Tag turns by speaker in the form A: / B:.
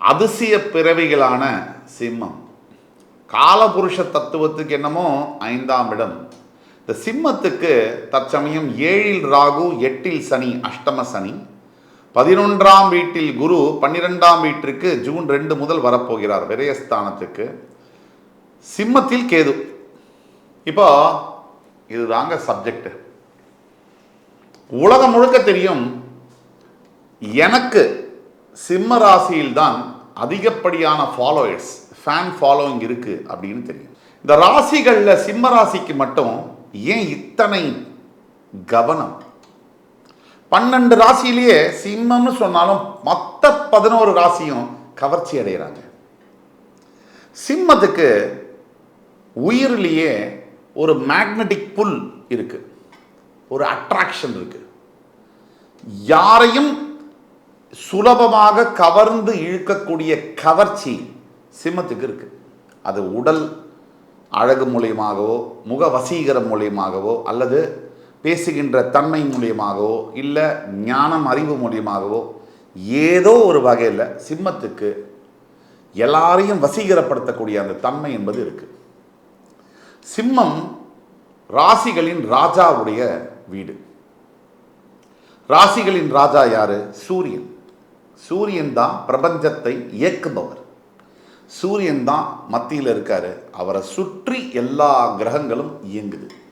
A: அதிசய பிறவிகளான சிம்மம். காலபுருஷ தத்துவத்துக்கு என்னமோ 5ஆம் இடம். இந்த சிம்மத்துக்கு தற்சமயம் 7இல் ராகு, 8இல் சனி, அஷ்டம சனி, 11ஆம் வீட்டில் குரு, 12ஆம் வீட்டிற்கு ஜூன் 2 முதல் வரப்போகிறார் விரயஸ்தானத்துக்கு. சிம்மத்தில் கேது. இப்போ இதுதாங்க சப்ஜெக்ட். உலகம் முழுக்க தெரியும், எனக்கு சிம்ம ராசியில்தான் அதிகப்படியான ஃபாலோயர்ஸ், ஃபேன் ஃபாலோயிங் இருக்கு அப்படின்னு தெரியும். இந்த ராசிகளில் சிம்ம ராசிக்கு மட்டும் ஏன் இத்தனை கவனம்? 12 ராசியிலேயே சிம்மம்னு சொன்னாலும் மற்ற 11 ராசியும் கவர்ச்சி அடைகிறாங்க. சிம்மத்துக்கு உயிரிலேயே ஒரு மேக்னெட்டிக் புல் இருக்கு, ஒரு அட்ராக்ஷன் இருக்கு. யாரையும் சுலபமாக கவர்ந்து இழுக்கக்கூடிய கவர்ச்சி சிம்மத்துக்கு இருக்கு. அது உடல் அழகு மூலியமாகவோ, முக வசீகரம் மூலியமாகவோ, அல்லது பேசுகின்ற தன்மை மூலியமாகவோ, இல்லை ஞானம் அறிவு மூலியமாகவோ, ஏதோ ஒரு வகையில் சிம்மத்துக்கு எல்லாரையும் வசீகரப்படுத்தக்கூடிய அந்த தன்மை என்பது இருக்கு. சிம்மம் ராசிகளின் ராஜாவுடைய வீடு. ராசிகளின் ராஜா யாரு? சூரியன். சூரியன் தான் பிரபஞ்சத்தை இயக்குபவர். சூரியன் தான் மத்தியில் இருக்காரு. அவரை சுற்றி எல்லா கிரகங்களும் இயங்குது.